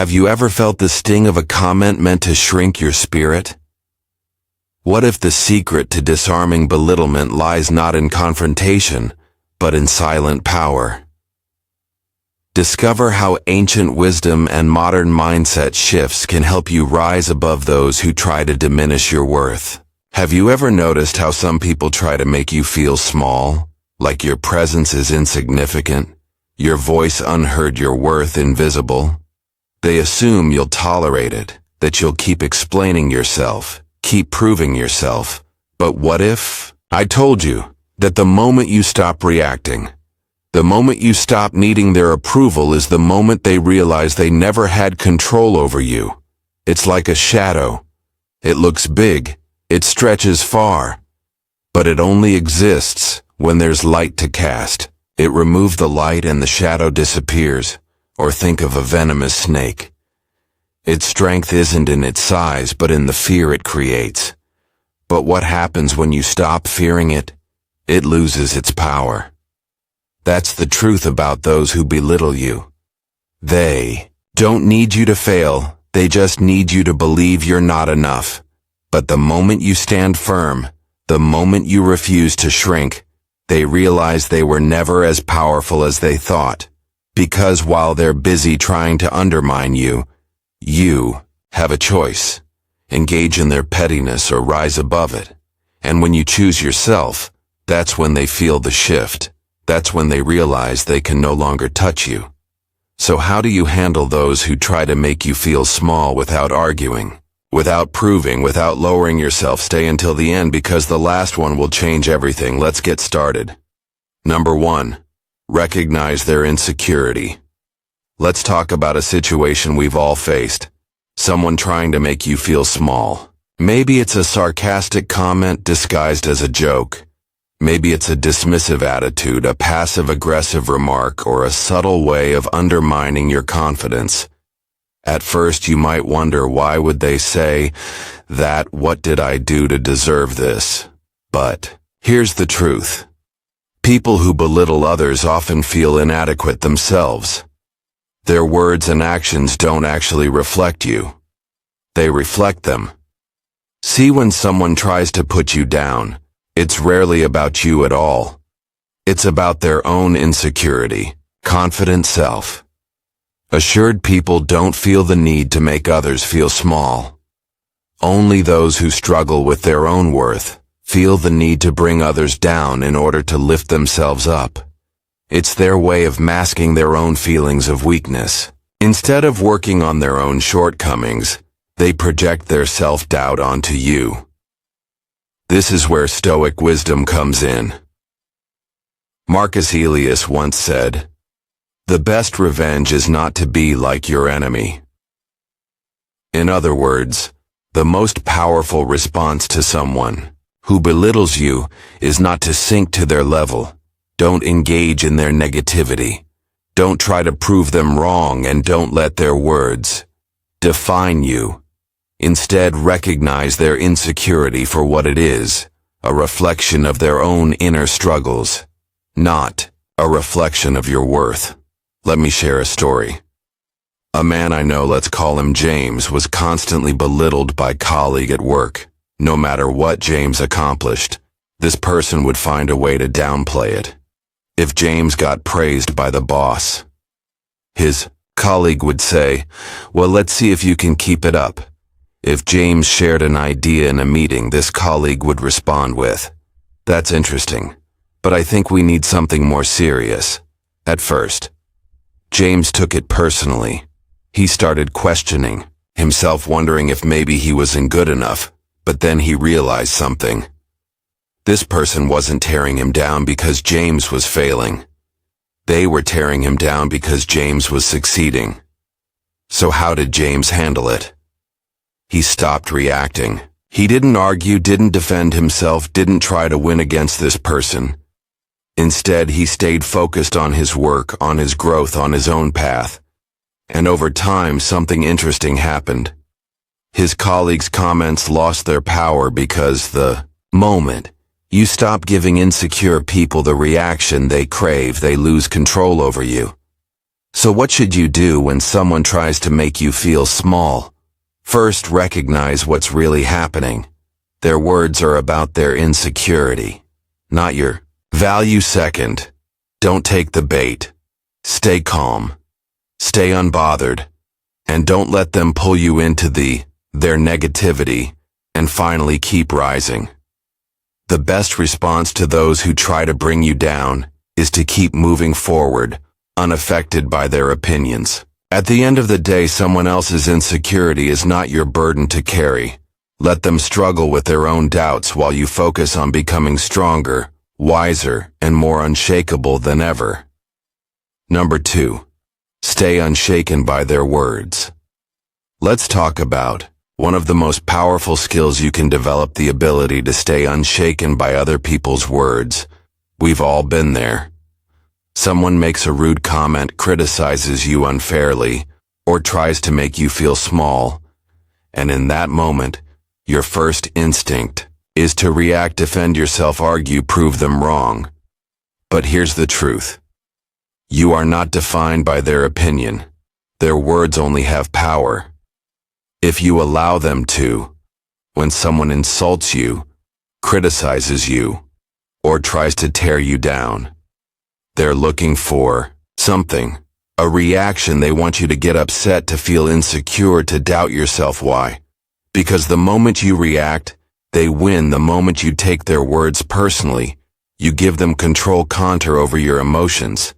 Have you ever felt the sting of a comment meant to shrink your spirit? What if the secret to disarming belittlement lies not in confrontation, but in silent power? Discover how ancient wisdom and modern mindset shifts can help you rise above those who try to diminish your worth. Have you ever noticed how some people try to make you feel small, like your presence is insignificant, your voice unheard, your worth invisible? They assume you'll tolerate it, that you'll keep explaining yourself, keep proving yourself. But what if I told you that the moment you stop reacting, the moment you stop needing their approval is the moment they realize they never had control over you? It's like a shadow. It looks big, it stretches far, but it only exists when there's light to cast. It removes the light and the shadow disappears. Or think of a venomous snake. Its strength isn't in its size, but in the fear it creates. But what happens when you stop fearing it? It loses its power. That's the truth about those who belittle you. They don't need you to fail, they just need you to believe you're not enough. But the moment you stand firm, the moment you refuse to shrink, they realize they were never as powerful as they thought. Because while they're busy trying to undermine you, you have a choice. Engage in their pettiness or rise above it. And when you choose yourself, that's when they feel the shift. That's when they realize they can no longer touch you. So how do you handle those who try to make you feel small without arguing, without proving, without lowering yourself? Stay until the end because the last one will change everything. Let's get started. Number 1. Recognize their insecurity. Let's talk about a situation we've all faced. Someone trying to make you feel small. Maybe it's a sarcastic comment disguised as a joke. Maybe it's a dismissive attitude, a passive-aggressive remark, or a subtle way of undermining your confidence. At first you might wonder, why would they say that? What did I do to deserve this? But here's the truth. People who belittle others often feel inadequate themselves. Their words and actions don't actually reflect you. They reflect them. See, when someone tries to put you down, it's rarely about you at all. It's about their own insecurity, confident self. Assured people don't feel the need to make others feel small. Only those who struggle with their own worth feel the need to bring others down in order to lift themselves up. It's their way of masking their own feelings of weakness. Instead of working on their own shortcomings, they project their self-doubt onto you. This is where Stoic wisdom comes in. Marcus Aurelius once said, "The best revenge is not to be like your enemy." In other words, the most powerful response to someone who belittles you is not to sink to their level. Don't engage in their negativity. Don't try to prove them wrong, and don't let their words define you. Instead, recognize their insecurity for what it is, a reflection of their own inner struggles, not a reflection of your worth. Let me share a story. A man I know, let's call him James, was constantly belittled by a colleague at work. No matter what James accomplished, this person would find a way to downplay it. If James got praised by the boss, his colleague would say, "Well, let's see if you can keep it up." If James shared an idea in a meeting, this colleague would respond with, "That's interesting, but I think we need something more serious." At first, James took it personally. He started questioning himself, wondering if maybe he wasn't good enough. But then he realized something. This person wasn't tearing him down because James was failing. They were tearing him down because James was succeeding. So how did James handle it? He stopped reacting. He didn't argue, didn't defend himself, didn't try to win against this person. Instead, he stayed focused on his work, on his growth, on his own path. And over time, something interesting happened. His colleagues' comments lost their power because the moment you stop giving insecure people the reaction they crave, they lose control over you. So what should you do when someone tries to make you feel small? First, recognize what's really happening. Their words are about their insecurity, not your value. Second, don't take the bait. Stay calm. Stay unbothered. And don't let them pull you into their negativity. And finally, keep rising. The best response to those who try to bring you down is to keep moving forward, unaffected by their opinions. At the end of the day, someone else's insecurity is not your burden to carry. Let them struggle with their own doubts while you focus on becoming stronger, wiser, and more unshakable than ever. Number 2. Stay unshaken by their words. Let's talk about one of the most powerful skills you can develop: the ability to stay unshaken by other people's words. We've all been there. Someone makes a rude comment, criticizes you unfairly, or tries to make you feel small. And in that moment, your first instinct is to react, defend yourself, argue, prove them wrong. But here's the truth. You are not defined by their opinion. Their words only have power if you allow them to. When someone insults you, criticizes you, or tries to tear you down, they're looking for something, a reaction. They want you to get upset, to feel insecure, to doubt yourself. Why? Because the moment you react, they win. The moment you take their words personally, you give them control, control over your emotions.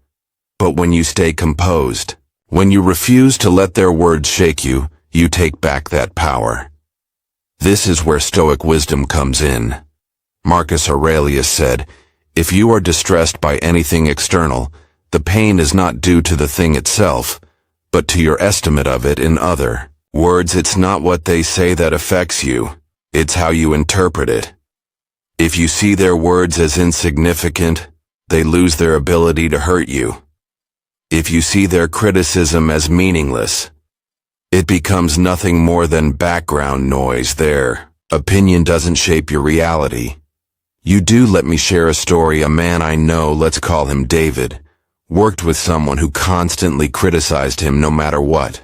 But when you stay composed, when you refuse to let their words shake you, you take back that power. This is where Stoic wisdom comes in. Marcus Aurelius said, "If you are distressed by anything external, the pain is not due to the thing itself, but to your estimate of it. In other words, it's not what they say that affects you, it's how you interpret it. If you see their words as insignificant, they lose their ability to hurt you. If you see their criticism as meaningless, it becomes nothing more than background noise. Their opinion doesn't shape your reality. You do." Let me share a story. A man I know, let's call him David, worked with someone who constantly criticized him no matter what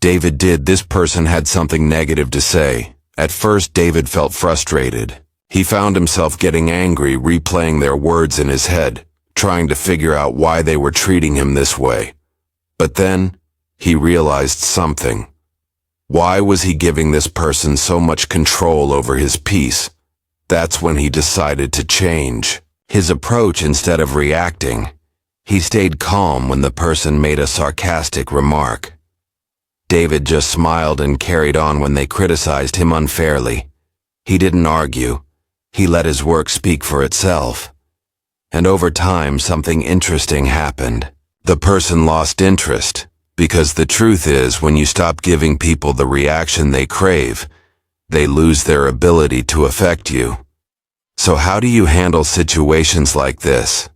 David did. This person had something negative to say. At first, David felt frustrated. He found himself getting angry, replaying their words in his head, trying to figure out why they were treating him this way. But then, he realized something. Why was he giving this person so much control over his peace? That's when he decided to change his approach. Instead of reacting, he stayed calm when the person made a sarcastic remark. David just smiled and carried on when they criticized him unfairly. He didn't argue. He let his work speak for itself. And over time, something interesting happened. The person lost interest, because the truth is, when you stop giving people the reaction they crave, they lose their ability to affect you. So how do you handle situations like this?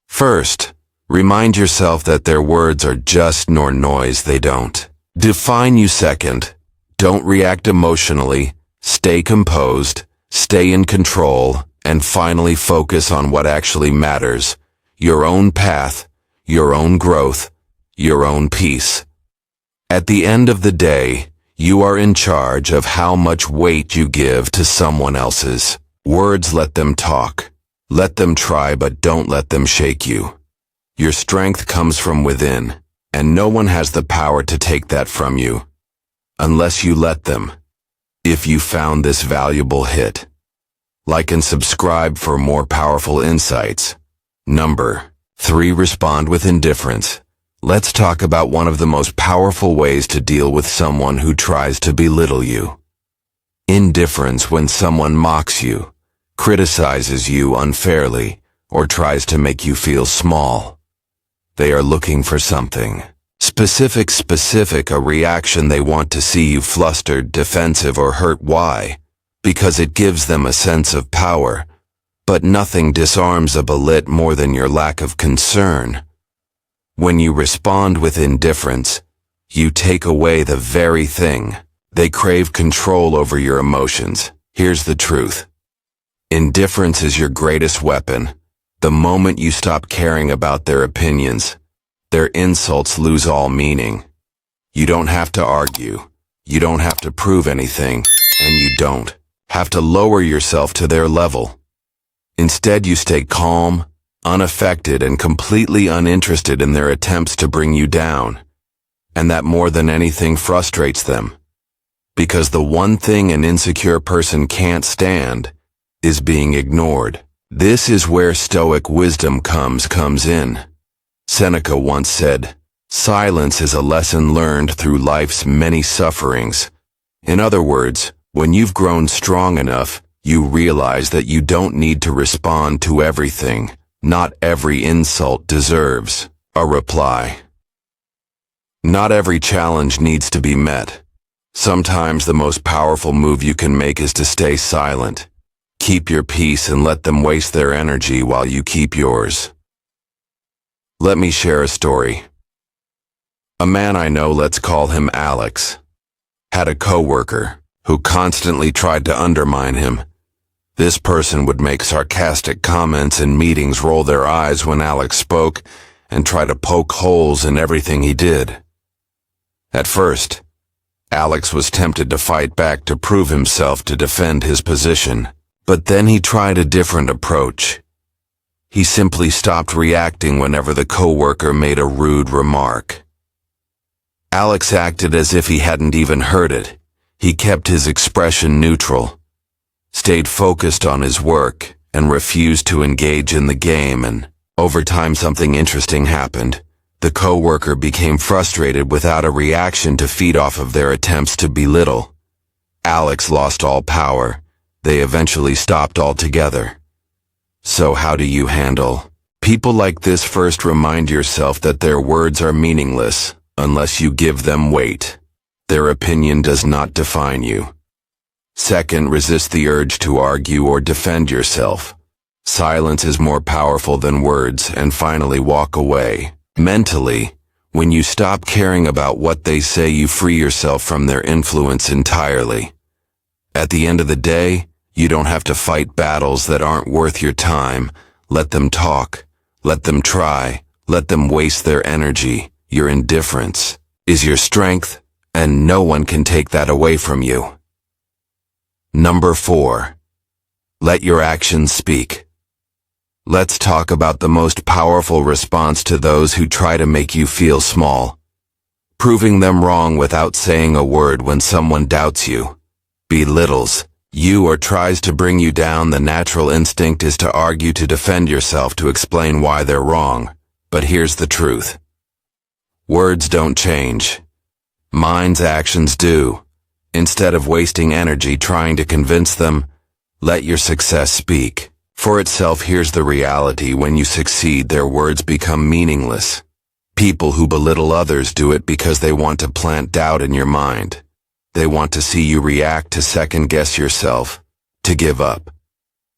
First, remind yourself that their words are just nor noise. They don't define you. Second, don't react emotionally. Stay composed, stay in control, and finally focus on what actually matters: your own path, your own growth, your own peace. At the end of the day, you are in charge of how much weight you give to someone else's words. Let them talk. Let them try, but don't let them shake you. Your strength comes from within, and no one has the power to take that from you, unless you let them. If you found this valuable, hit like and subscribe for more powerful insights. Number 3. Respond with indifference. Let's talk about one of the most powerful ways to deal with someone who tries to belittle you. Indifference. When someone mocks you, criticizes you unfairly, or tries to make you feel small, they are looking for something specific, a reaction. They want to see you flustered, defensive, or hurt. Why? Because it gives them a sense of power. But nothing disarms a belittler more than your lack of concern. When you respond with indifference, you take away the very thing they crave: control over your emotions. Here's the truth. Indifference is your greatest weapon. The moment you stop caring about their opinions, Their insults lose all meaning. You don't have to argue. You don't have to prove anything, and you don't have to lower yourself to their level. Instead, you stay calm, unaffected, and completely uninterested in their attempts to bring you down. And that more than anything frustrates them. Because the one thing an insecure person can't stand is being ignored. This is where Stoic wisdom comes in. Seneca once said, "Silence is a lesson learned through life's many sufferings." In other words, when you've grown strong enough, you realize that you don't need to respond to everything. Not every insult deserves a reply. Not every challenge needs to be met. Sometimes the most powerful move you can make is to stay silent. Keep your peace and let them waste their energy while you keep yours. Let me share a story. A man I know, let's call him Alex, had a coworker who constantly tried to undermine him. This person would make sarcastic comments in meetings, roll their eyes when Alex spoke, and try to poke holes in everything he did. At first, Alex was tempted to fight back to prove himself, to defend his position. But then he tried a different approach. He simply stopped reacting whenever the coworker made a rude remark. Alex acted as if he hadn't even heard it. He kept his expression neutral, stayed focused on his work, and refused to engage in the game. And over time, something interesting happened. The coworker became frustrated without a reaction to feed off of their attempts to belittle. Alex lost all power. They eventually stopped altogether. So how do you handle people like this? First, remind yourself that their words are meaningless unless you give them weight. Their opinion does not define you. Second, resist the urge to argue or defend yourself. Silence is more powerful than words. And finally, walk away. Mentally, when you stop caring about what they say, you free yourself from their influence entirely. At the end of the day, you don't have to fight battles that aren't worth your time. Let them talk. Let them try. Let them waste their energy. Your indifference is your strength, and no one can take that away from you. Number 4. Let your actions speak. Let's talk about the most powerful response to those who try to make you feel small. Proving them wrong without saying a word. When someone doubts you, belittles you, or tries to bring you down, the natural instinct is to argue, to defend yourself, to explain why they're wrong. But here's the truth. Words don't change. Mind's actions do. Instead of wasting energy trying to convince them, let your success speak for itself. Here's the reality. When you succeed, their words become meaningless. People who belittle others do it because they want to plant doubt in your mind. They want to see you react, to second-guess yourself, to give up.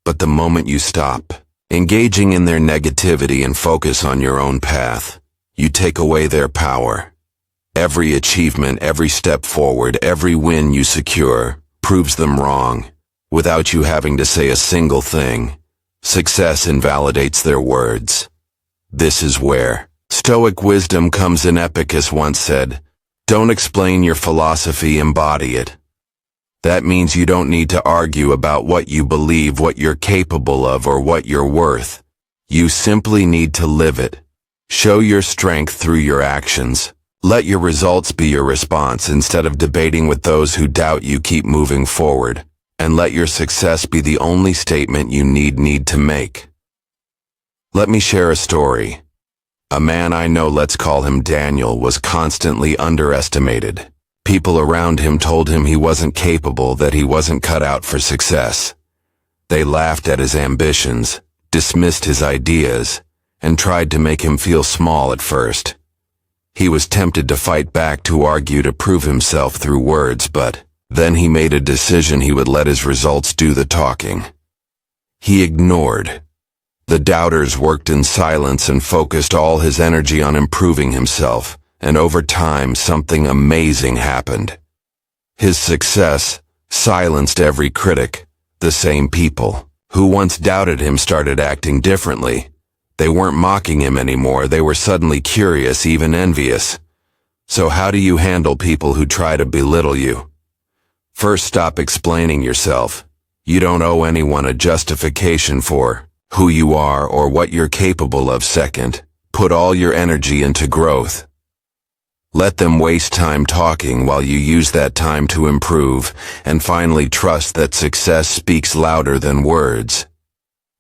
But the moment you stop engaging in their negativity and focus on your own path, you take away their power. Every achievement, every step forward, every win you secure proves them wrong, without you having to say a single thing. Success invalidates their words. This is where Stoic wisdom comes in. Epicus once said, "Don't explain your philosophy, embody it." That means you don't need to argue about what you believe, what you're capable of, or what you're worth. You simply need to live it. Show your strength through your actions. Let your results be your response. Instead of debating with those who doubt you, keep moving forward. And let your success be the only statement you need to make. Let me share a story. A man I know, let's call him Daniel, was constantly underestimated. People around him told him he wasn't capable, that he wasn't cut out for success. They laughed at his ambitions, dismissed his ideas, and tried to make him feel small at first. He was tempted to fight back, to argue, to prove himself through words, but then he made a decision. He would let his results do the talking. He ignored the doubters, worked in silence, and focused all his energy on improving himself. And over time, something amazing happened. His success silenced every critic. The same people who once doubted him started acting differently. They weren't mocking him anymore, they were suddenly curious, even envious. So how do you handle people who try to belittle you? First, stop explaining yourself. You don't owe anyone a justification for who you are or what you're capable of. Second, put all your energy into growth. Let them waste time talking while you use that time to improve, and finally trust that success speaks louder than words.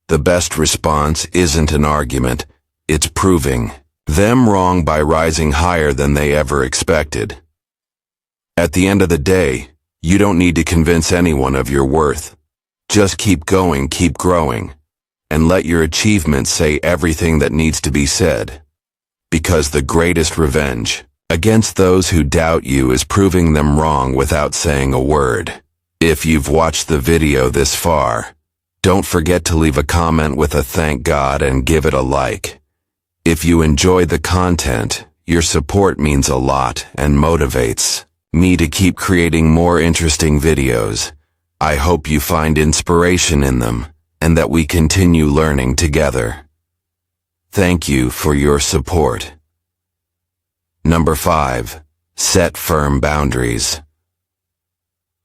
The best response isn't an argument, it's proving them wrong by rising higher than they ever expected. At the end of the day, you don't need to convince anyone of your worth. Just keep going, keep growing, and let your achievements say everything that needs to be said. Because the greatest revenge against those who doubt you is proving them wrong without saying a word. If you've watched the video this far, don't forget to leave a comment with a thank God and give it a like. If you enjoyed the content, your support means a lot and motivates me to keep creating more interesting videos. I hope you find inspiration in them and that we continue learning together. Thank you for your support. Number 5. Set firm boundaries.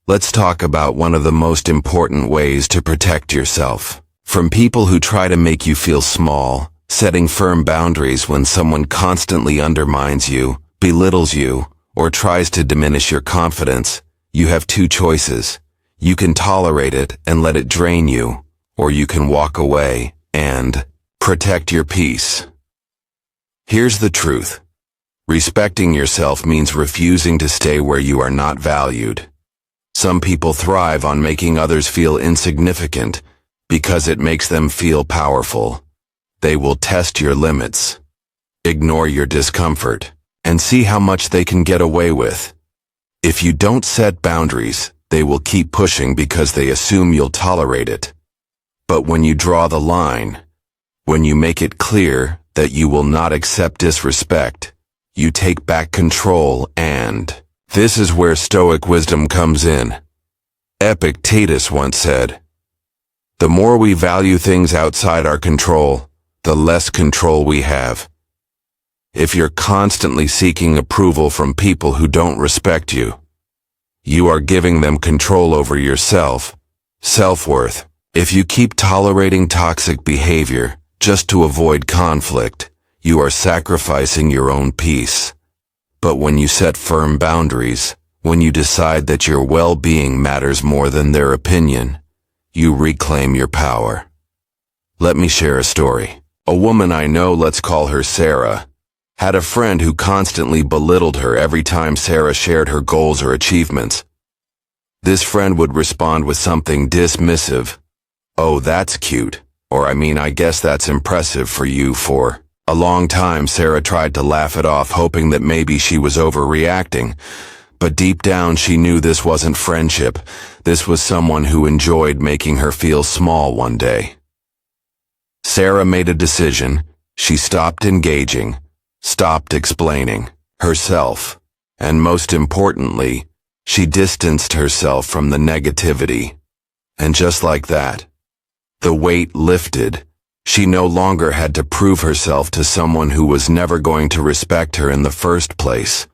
Let's talk about one of the most important ways to protect yourself from people who try to make you feel small. Setting firm boundaries when someone constantly undermines you, belittles you, or tries to diminish your confidence. You have two choices. You can tolerate it and let it drain you, or you can walk away and protect your peace. Here's the truth. Respecting yourself means refusing to stay where you are not valued. Some people thrive on making others feel insignificant because it makes them feel powerful. They will test your limits, ignore your discomfort, and see how much they can get away with. If you don't set boundaries, they will keep pushing because they assume you'll tolerate it. But when you draw the line, when you make it clear that you will not accept disrespect, you take back control, and this is where Stoic wisdom comes in. Epictetus once said, "The more we value things outside our control, the less control we have." If you're constantly seeking approval from people who don't respect you, you are giving them control over yourself, self-worth. If you keep tolerating toxic behavior just to avoid conflict, you are sacrificing your own peace. But when you set firm boundaries, when you decide that your well-being matters more than their opinion, you reclaim your power. Let me share a story. A woman I know, let's call her Sarah, had a friend who constantly belittled her every time Sarah shared her goals or achievements. This friend would respond with something dismissive. "Oh, that's cute," or I guess that's impressive for you." For a long time, Sarah tried to laugh it off, hoping that maybe she was overreacting. But deep down, she knew this wasn't friendship. This was someone who enjoyed making her feel small one day. Sarah made a decision. She stopped engaging, stopped explaining herself, and most importantly, she distanced herself from the negativity. And just like that, the weight lifted. She no longer had to prove herself to someone who was never going to respect her in the first place.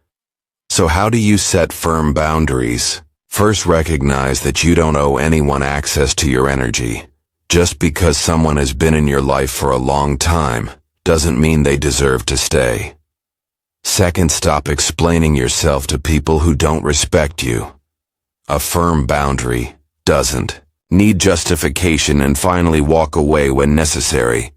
So how do you set firm boundaries? First, recognize that you don't owe anyone access to your energy. Just because someone has been in your life for a long time doesn't mean they deserve to stay. Second, stop explaining yourself to people who don't respect you. A firm boundary doesn't need justification. And finally, walk away when necessary.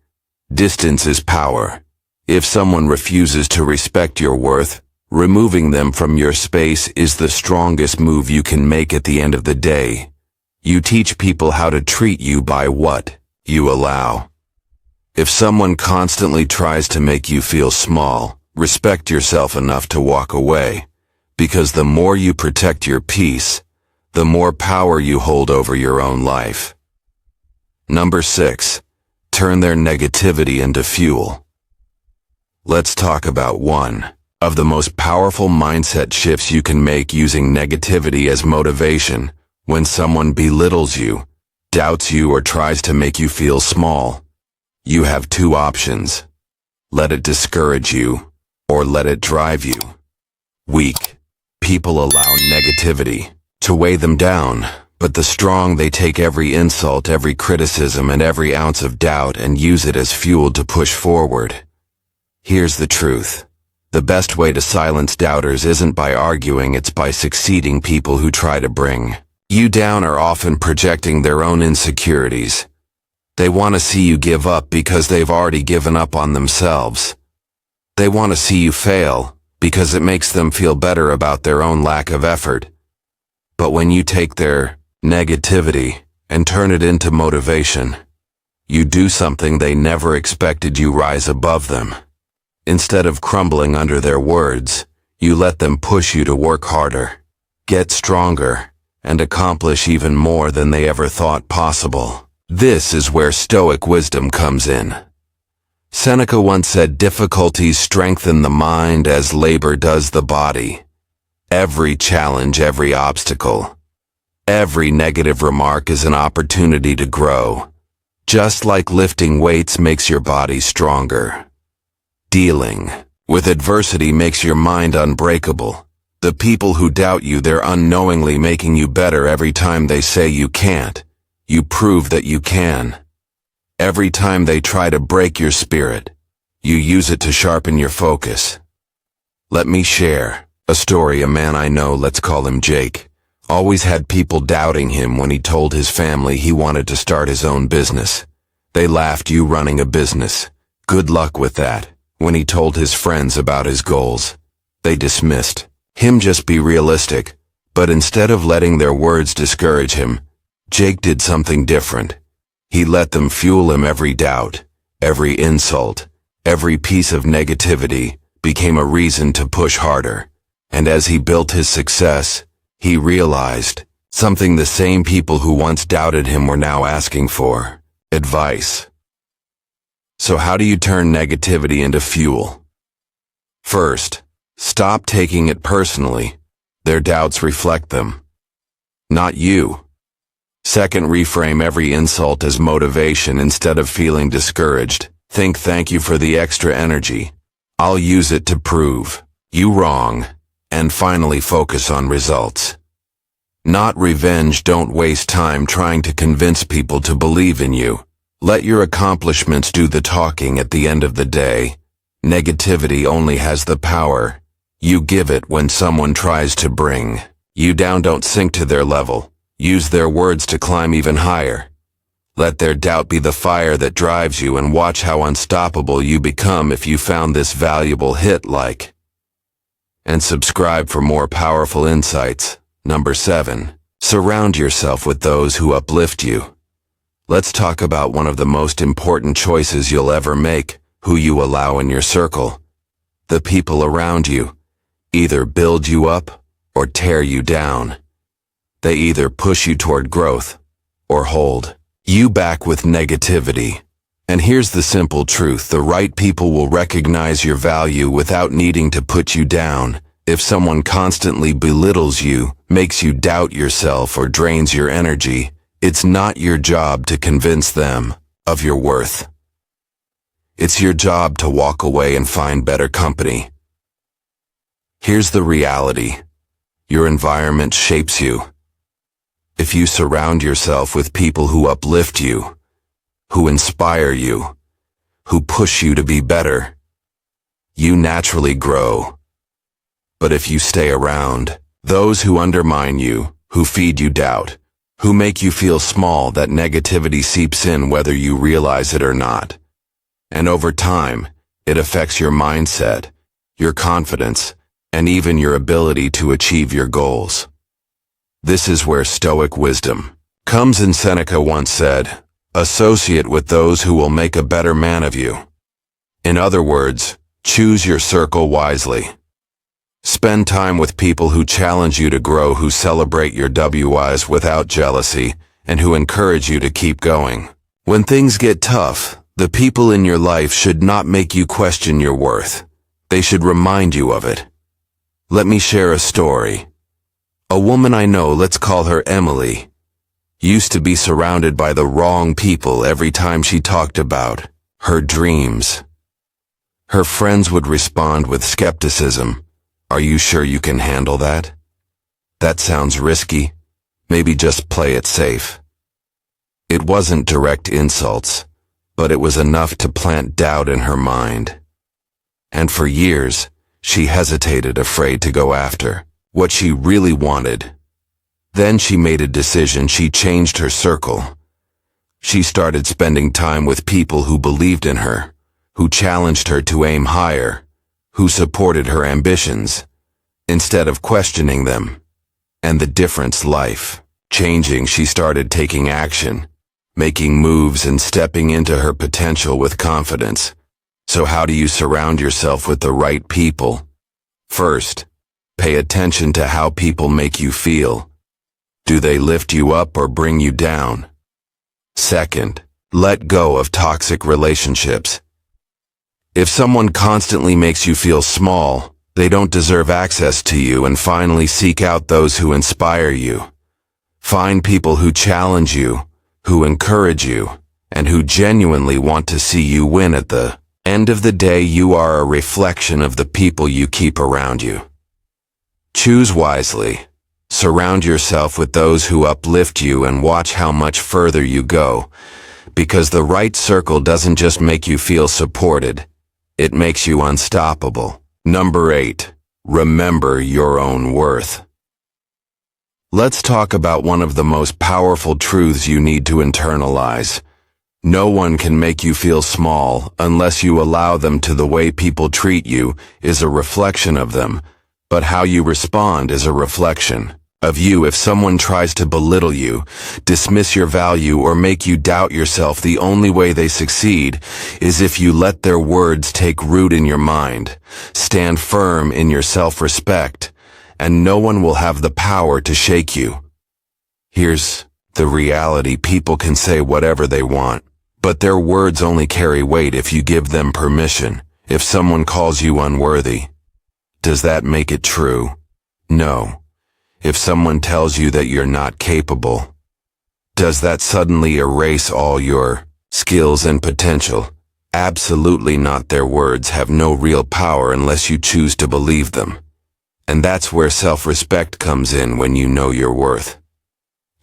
Distance is power. If someone refuses to respect your worth, removing them from your space is the strongest move you can make. At the end of the day, you teach people how to treat you by what you allow. If someone constantly tries to make you feel small, respect yourself enough to walk away, because the more you protect your peace, the more power you hold over your own life. Number 6. Turn their negativity into fuel. Let's talk about one of the most powerful mindset shifts you can make using negativity as motivation. When someone belittles you, doubts you, or tries to make you feel small, You have two options. Let it discourage you, or let it drive you. Weak people allow negativity to weigh them down, but the strong, they take every insult, every criticism, and every ounce of doubt and use it as fuel to push forward. Here's the truth. The best way to silence doubters isn't by arguing, it's by succeeding. People who try to bring you down are often projecting their own insecurities. They want to see you give up because they've already given up on themselves. They want to see you fail because it makes them feel better about their own lack of effort. But when you take their negativity and turn it into motivation, you do something they never expected. You rise above them. Instead of crumbling under their words, you let them push you to work harder, get stronger, and accomplish even more than they ever thought possible. This is where Stoic wisdom comes in. Seneca once said, "Difficulties strengthen the mind as labor does the body." Every challenge, every obstacle, every negative remark is an opportunity to grow. Just like lifting weights makes your body stronger, dealing with adversity makes your mind unbreakable. The people who doubt you, they're unknowingly making you better. Every time they say you can't, you prove that you can. Every time they try to break your spirit, you use it to sharpen your focus. Let me share a story. A man I know, let's call him Jake, always had people doubting him when he told his family he wanted to start his own business. They laughed. "You running a business? Good luck with that." When he told his friends about his goals, they dismissed him. "Just be realistic." But instead of letting their words discourage him, Jake did something different. He let them fuel him. Every doubt, every insult, every piece of negativity became a reason to push harder. And as he built his success, he realized something the same people who once doubted him were now asking for: advice. So how do you turn negativity into fuel? First, stop taking it personally. Their doubts reflect them, not you. Second, reframe every insult as motivation. Instead of feeling discouraged, think, "Thank you for the extra energy. I'll use it to prove you wrong." And finally, focus on results, not revenge. Don't waste time trying to convince people to believe in you. Let your accomplishments do the talking. At the end of the day, negativity only has the power you give it. When someone tries to bring you down, don't sink to their level. Use their words to climb even higher. Let their doubt be the fire that drives you, and watch how unstoppable you become. If you found this valuable, hit like and subscribe for more powerful insights. Number 7. Surround yourself with those who uplift you. Let's talk about one of the most important choices you'll ever make: who you allow in your circle. The people around you either build you up or tear you down. They either push you toward growth or hold you back with negativity. And here's the simple truth: the right people will recognize your value without needing to put you down. If someone constantly belittles you, makes you doubt yourself, or drains your energy, it's not your job to convince them of your worth. It's your job to walk away and find better company. Here's the reality: your environment shapes you. If you surround yourself with people who uplift you, who inspire you, who push you to be better, you naturally grow. But if you stay around those who undermine you, who feed you doubt, who make you feel small, that negativity seeps in whether you realize it or not. And over time, it affects your mindset, your confidence, and even your ability to achieve your goals. This is where Stoic wisdom comes in. Seneca once said, "Associate with those who will make a better man of you." In other words, choose your circle wisely. Spend time with people who challenge you to grow, who celebrate your W's without jealousy, and who encourage you to keep going. When things get tough, the people in your life should not make you question your worth. They should remind you of it. Let me share a story. A woman I know, let's call her Emily, used to be surrounded by the wrong people every time she talked about her dreams. Her friends would respond with skepticism. Are you sure you can handle that? That sounds risky. Maybe just play it safe. It wasn't direct insults, but it was enough to plant doubt in her mind. And for years, she hesitated, afraid to go after what she really wanted. Then she made a decision. She changed her circle. She started spending time with people who believed in her, who challenged her to aim higher, who supported her ambitions, instead of questioning them. And the difference, life changing, she started taking action, making moves and stepping into her potential with confidence. So how do you surround yourself with the right people? First, pay attention to how people make you feel. Do they lift you up or bring you down? Second, let go of toxic relationships. If someone constantly makes you feel small, they don't deserve access to you. And finally, seek out those who inspire you. Find people who challenge you, who encourage you, and who genuinely want to see you win. At the end of the day, you are a reflection of the people you keep around you. Choose wisely. Surround yourself with those who uplift you and watch how much further you go. Because the right circle doesn't just make you feel supported, it makes you unstoppable. Number 8. Remember your own worth. Let's talk about one of the most powerful truths you need to internalize. No one can make you feel small unless you allow them to. The way people treat you is a reflection of them, but how you respond is a reflection of you. If someone tries to belittle you, dismiss your value, or make you doubt yourself, the only way they succeed is if you let their words take root in your mind. Stand firm in your self-respect, and no one will have the power to shake you. Here's the reality: people can say whatever they want, but their words only carry weight if you give them permission. If someone calls you unworthy, does that make it true? No. If someone tells you that you're not capable, does that suddenly erase all your skills and potential? Absolutely not. Their words have no real power unless you choose to believe them. And that's where self-respect comes in. When you know your worth,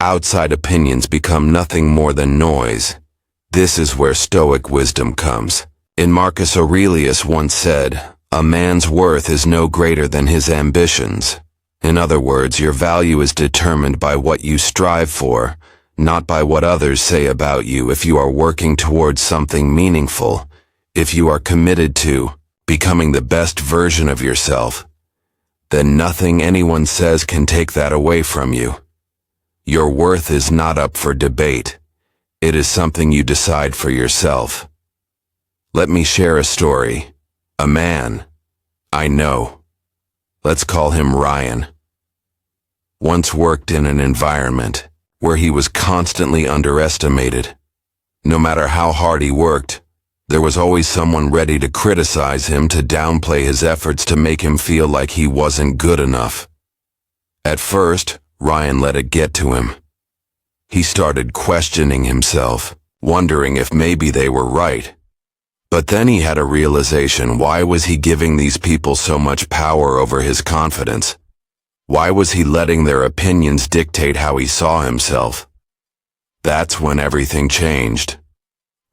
outside opinions become nothing more than noise. This is where Stoic wisdom comes. Marcus Aurelius once said, "A man's worth is no greater than his ambitions." In other words, your value is determined by what you strive for, not by what others say about you. If you are working towards something meaningful, if you are committed to becoming the best version of yourself, then nothing anyone says can take that away from you. Your worth is not up for debate. It is something you decide for yourself. Let me share a story. A man I know, let's call him Ryan, once worked in an environment where he was constantly underestimated. No matter how hard he worked, there was always someone ready to criticize him, to downplay his efforts, to make him feel like he wasn't good enough. At first, Ryan let it get to him. He started questioning himself, wondering if maybe they were right. But then he had a realization. Why was he giving these people so much power over his confidence? Why was he letting their opinions dictate how he saw himself? That's when everything changed.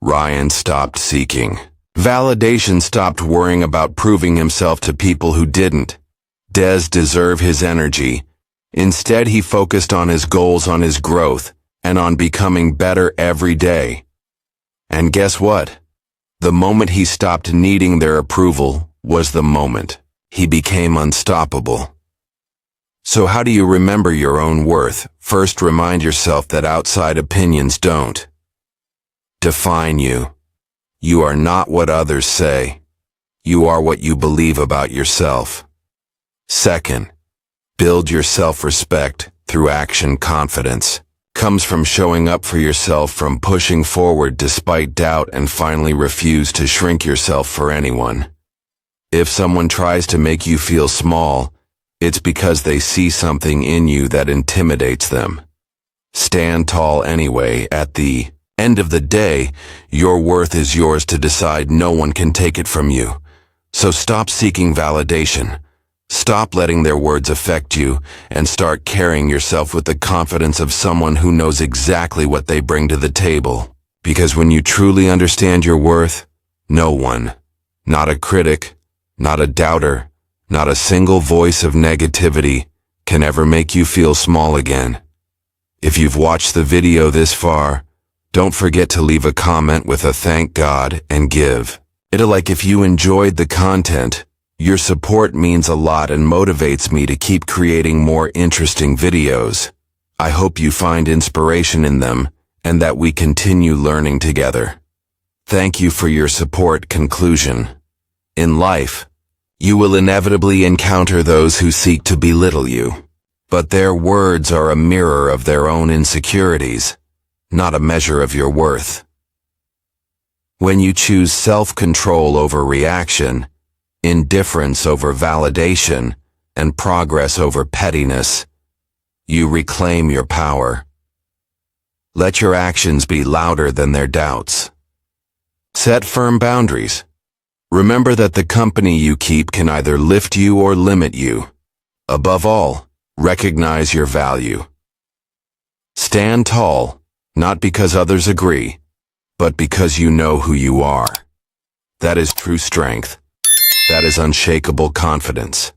Ryan stopped seeking validation, stopped worrying about proving himself to people who didn't deserve his energy. Instead, he focused on his goals, on his growth, and on becoming better every day. And guess what? The moment he stopped needing their approval was the moment he became unstoppable. So how do you remember your own worth? First, remind yourself that outside opinions don't define you. You are not what others say. You are what you believe about yourself. Second, build your self-respect through action. Confidence comes from showing up for yourself, from pushing forward despite doubt, and finally, refuse to shrink yourself for anyone. If someone tries to make you feel small, it's because they see something in you that intimidates them. Stand tall anyway. At the End of the day, your worth is yours to decide. No one can take it from you. So stop seeking validation. Stop letting their words affect you and start carrying yourself with the confidence of someone who knows exactly what they bring to the table. Because when you truly understand your worth, no one, not a critic, not a doubter, not a single voice of negativity can ever make you feel small again. If you've watched the video this far, don't forget to leave a comment with a thank God and give. If you enjoyed the content, your support means a lot and motivates me to keep creating more interesting videos. I hope you find inspiration in them and that we continue learning together. Thank you for your support. Conclusion. In life, you will inevitably encounter those who seek to belittle you, but their words are a mirror of their own insecurities, not a measure of your worth. When you choose self-control over reaction, indifference over validation, and progress over pettiness, you reclaim your power. Let your actions be louder than their doubts. Set firm boundaries. Remember that the company you keep can either lift you or limit you. Above all, recognize your value. Stand tall, not because others agree, but because you know who you are. That is true strength. That is unshakable confidence.